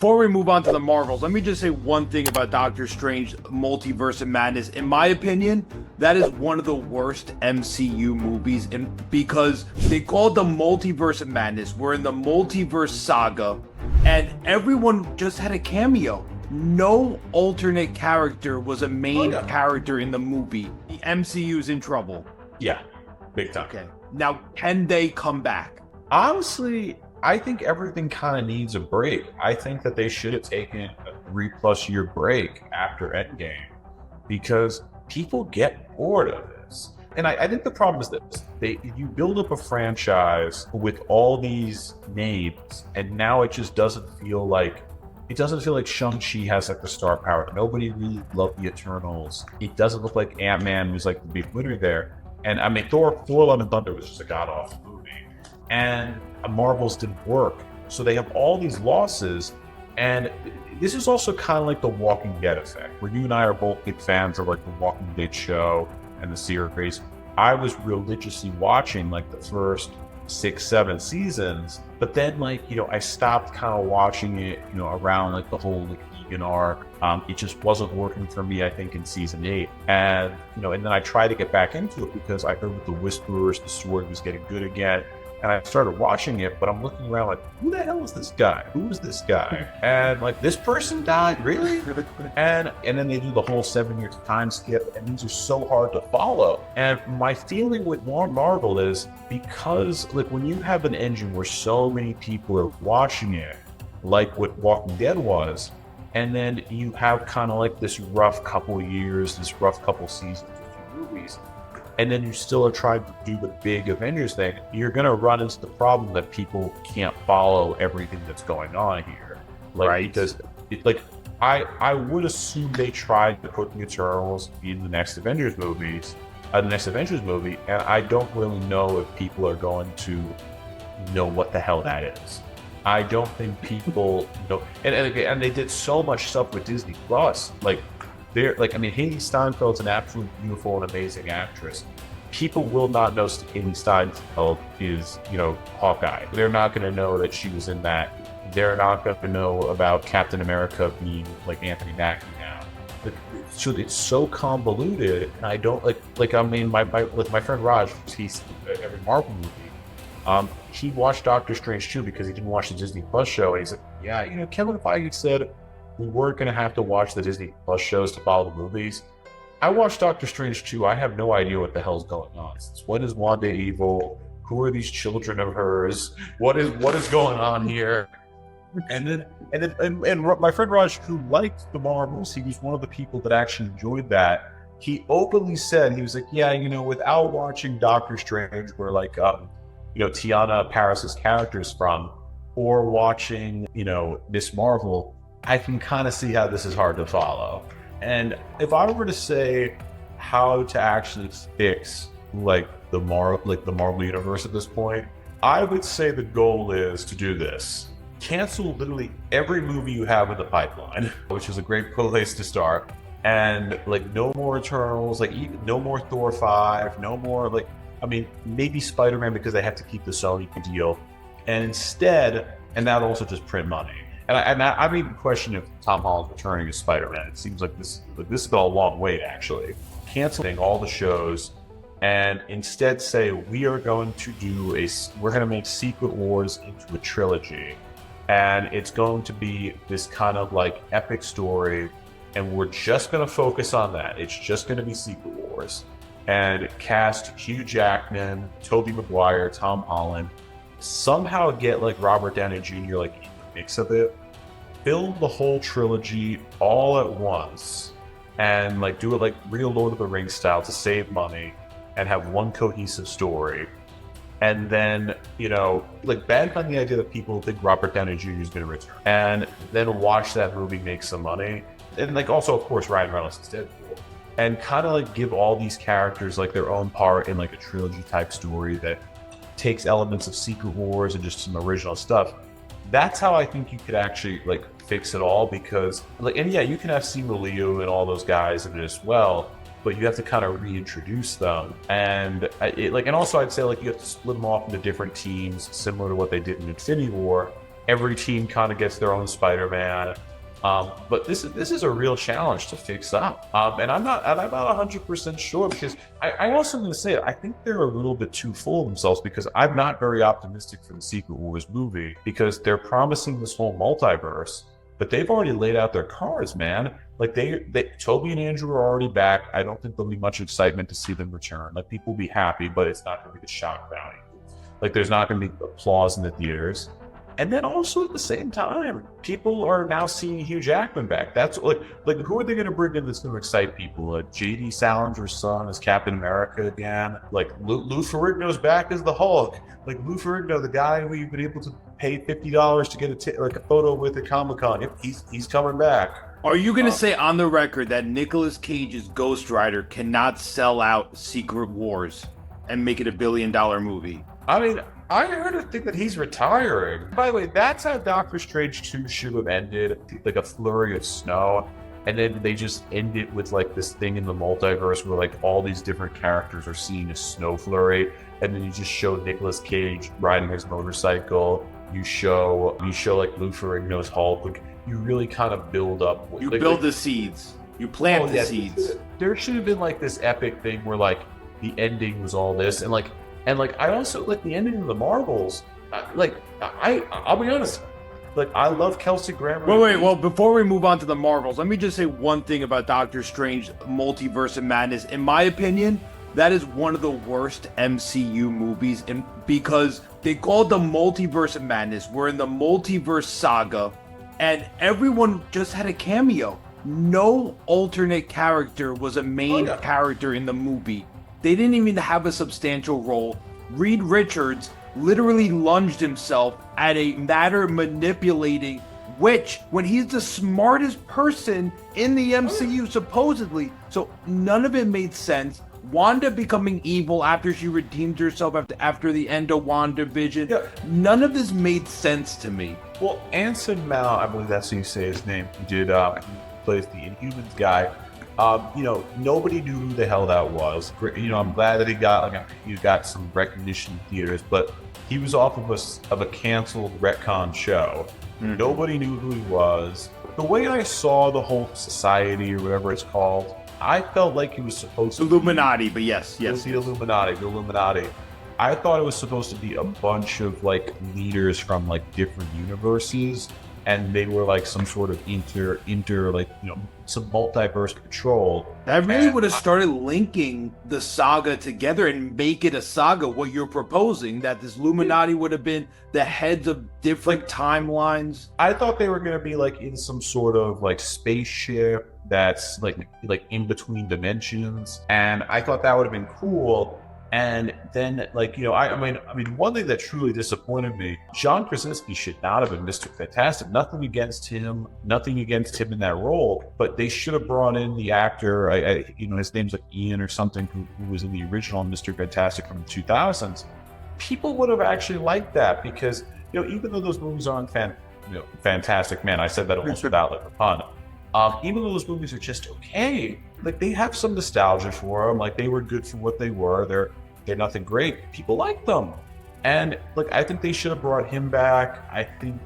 Before we move on to the Marvels, let me just say one thing about Doctor Strange Multiverse of Madness. In my opinion, that is one of the worst MCU movies because they call it the Multiverse of Madness. We're in the multiverse saga, and everyone just had a cameo. No alternate character was a main character in the movie. The MCU's in trouble. Yeah, big time. Okay. Now, can they come back? Honestly, I think everything kind of needs a break. I think that they should have taken a 3+ year break after Endgame because people get bored of this. And I think the problem is this. You build up a franchise with all these names, and now it just doesn't feel like Shang-Chi has like the star power. Nobody really loved the Eternals. It doesn't look like Ant-Man was like the big winner there. And I mean, Thor Love and Thunder was just a god-awful movie. And Marvels didn't work. So they have all these losses. And this is also kind of like the Walking Dead effect, where you and I are both big fans of like the Walking Dead show and the series. I was religiously watching like the first 6-7 seasons, but then I stopped kind of watching it, around like the whole like Negan arc. It just wasn't working for me, I think, in season 8. And and then I tried to get back into it because I heard with the Whisperers, the story was getting good again. And I started watching it, but I'm looking around like, who the hell is this guy? Who is this guy? And like, this person died? Really? And then they do the whole 7-year time skip, and these are so hard to follow. And my feeling with Marvel is because like when you have an engine where so many people are watching it, like what Walking Dead was, and then you have kind of like this rough couple years, this rough couple seasons of movies, and then you still are trying to do the big Avengers thing, you're going to run into the problem that people can't follow everything that's going on here. Right. Because, I would assume they tried to put the Eternals in the next Avengers movie, and I don't really know if people are going to know what the hell that is. I don't think people know. And they did so much stuff with Disney Plus. Haley Steinfeld's an absolutely beautiful and amazing actress. People will not know Haley Steinfeld is, Hawkeye. They're not going to know that she was in that. They're not going to know about Captain America being like Anthony Mackie now. So it's so convoluted, and I don't my friend Raj, he's every Marvel movie. He watched Doctor Strange too because he didn't watch the Disney Plus show, and he's like, yeah, Kevin Feige said we weren't going to have to watch the Disney Plus shows to follow the movies. I watched Doctor Strange 2. I have no idea what the hell's going on. When is Wanda evil? Who are these children of hers? What is going on here? And my friend Raj, who liked the Marvels, he was one of the people that actually enjoyed that. He openly said, he was like, yeah, without watching Doctor Strange, where Tiana Paris's character is from, or watching, Miss Marvel, I can kind of see how this is hard to follow. And if I were to say how to actually fix the Marvel universe at this point, I would say the goal is to do this. Cancel literally every movie you have in the pipeline, which is a great place to start. And no more Eternals, no more Thor 5, no more maybe Spider-Man because they have to keep the Sony deal. And instead, and that also just print money. And I'm even questioning if Tom Holland's returning as Spider-Man. It seems like this has gone a long wait, actually. Canceling all the shows and instead say we're going to make Secret Wars into a trilogy, and it's going to be this kind of epic story, and we're just going to focus on that. It's just going to be Secret Wars, and cast Hugh Jackman, Tobey Maguire, Tom Holland, somehow get Robert Downey Jr. in the mix of it. Film the whole trilogy all at once and do it real Lord of the Rings style to save money and have one cohesive story. And then, bank on the idea that people think Robert Downey Jr. is going to return. And then watch that movie make some money. And also, of course, Ryan Reynolds is Deadpool. And kind of give all these characters their own part in a trilogy type story that takes elements of Secret Wars and just some original stuff. That's how I think you could actually fix it all, because and yeah, you can have Simu Liu and all those guys in it as well, but you have to kind of reintroduce them. And and also I'd say you have to split them off into different teams, similar to what they did in Infinity War, every team kind of gets their own Spider-Man. But this is a real challenge to fix up. And I'm not 100% sure, because I also going to say I think they're a little bit too full of themselves, because I'm not very optimistic for the Secret Wars movie, because they're promising this whole multiverse, but they've already laid out their cards, man. Like they Toby and Andrew are already back. I don't think there'll be much excitement to see them return. Like, people will be happy, but it's not going to be the shock value. Like, there's not going to be applause in the theaters. And then also at the same time, people are now seeing Hugh Jackman back. That's like who are they going to bring in that's going to excite people? J.D. Salinger's son as Captain America again. Like Lou Ferrigno's back as the Hulk. Like Lou Ferrigno, the guy who you've been able to pay $50 to get a photo with at Comic-Con. Yep, he's coming back. Are you going to say on the record that Nicolas Cage's Ghost Rider cannot sell out Secret Wars and make it $1 billion movie? I mean, I heard a thing that he's retiring. By the way, that's how Doctor Strange 2 should have ended, like a flurry of snow. And then they just end it with like this thing in the multiverse where like all these different characters are seeing a snow flurry. And then you just show Nicolas Cage riding his motorcycle. You show like Lou Ferrigno's Hulk. Like, you really kind of build up. You build the seeds. You plant the seeds. There should have been like this epic thing where like the ending was all this, and I also like the ending of the Marvels. I'll be honest. Like, I love Kelsey Grammer. Wait. Well, before we move on to the Marvels, let me just say one thing about Doctor Strange Multiverse of Madness. In my opinion, that is one of the worst MCU movies, because they call it the Multiverse of Madness. We're in the multiverse saga, and everyone just had a cameo. No alternate character was a main character in the movie. They didn't even have a substantial role. Reed Richards literally lunged himself at a matter manipulating witch when he's the smartest person in the MCU, supposedly. So none of it made sense. Wanda becoming evil after she redeemed herself after the end of WandaVision. Yeah. None of this made sense to me. Well, Anson Mount, I believe that's how you say his name. He did he plays the Inhumans guy. Nobody knew who the hell that was. I'm glad that he got some recognition in theaters, but he was off of a canceled retcon show. Mm-hmm. Nobody knew who he was. The way I saw the whole society, or whatever it's called, I felt like it was supposed to Illuminati, but yes. The Illuminati. I thought it was supposed to be a bunch of like leaders from like different universes, and they were like some sort of some multiverse patrol. That really would have started linking the saga together and make it a saga. What you're proposing, that this Illuminati would have been the heads of different timelines. I thought they were going to be like in some sort of like spaceship that's like in between dimensions, and I thought that would have been cool. And then, I mean, one thing that truly disappointed me, John Krasinski should not have been Mr. Fantastic. Nothing against him in that role, but they should have brought in the actor. His name's like Ian or something, who was in the original Mr. Fantastic from the 2000s. People would have actually liked that, because even though those movies aren't fantastic, man, I said that almost without like a pun. Even though those movies are just okay, like they have some nostalgia for them. Like, they were good for what they were. They're nothing great. People like them, and I think they should have brought him back. I think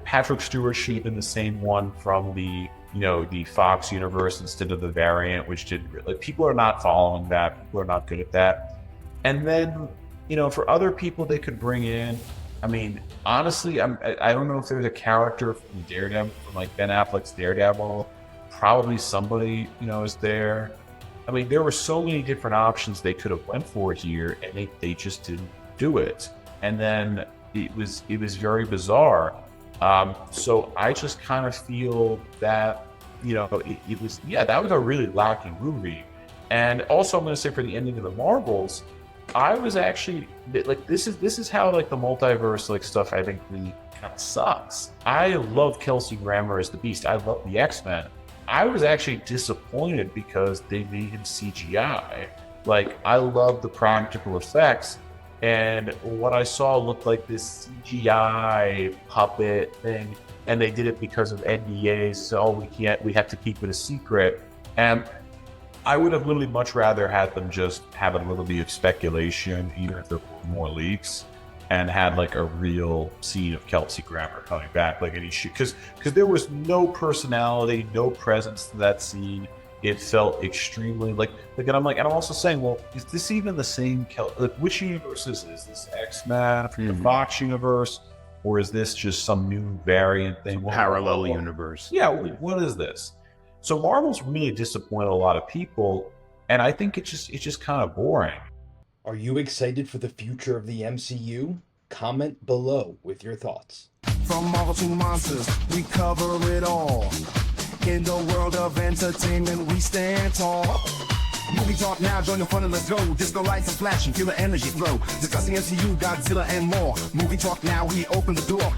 Patrick Stewart should have been the same one from the Fox universe instead of the variant, which didn't people are not following that. People are not good at that. And then for other people they could bring in. I mean, honestly, I don't know if there's a character from Daredevil, from Ben Affleck's Daredevil. Probably somebody, is there. I mean, there were so many different options they could have went for here, and they just didn't do it. And then it was very bizarre. So I just kind of feel that, it was, that was a really lacking movie. And also, I'm going to say for the ending of the Marvels, I was actually this is how the multiverse stuff I think really kind of sucks. I love Kelsey Grammer as the Beast. I love the X-Men. I was actually disappointed because they made him CGI. I love the practical effects, and what I saw looked like this CGI puppet thing, and they did it because of NDAs. So we have to keep it a secret. And I would have literally much rather had them just have a little bit of speculation, even if there were more leaks. and had like a real scene of Kelsey Grammer coming back, like any shoot, because there was no personality, no presence to that scene. It felt extremely and I'm also saying, well, is this even the same like, which universe is this? Is this X-Men from the Fox universe, or is this just some new variant thing? Parallel universe. Yeah, what is this? So Marvel's really disappointed a lot of people, and I think it's just kind of boring. Are you excited for the future of the MCU? Comment below with your thoughts. From Marvel to monsters, we cover it all. In the world of entertainment, we stand tall. Movie talk now, join the fun and let's go. Disco lights are flashing, feel the energy flow. Discussing MCU, Godzilla and more. Movie talk now, we open the door.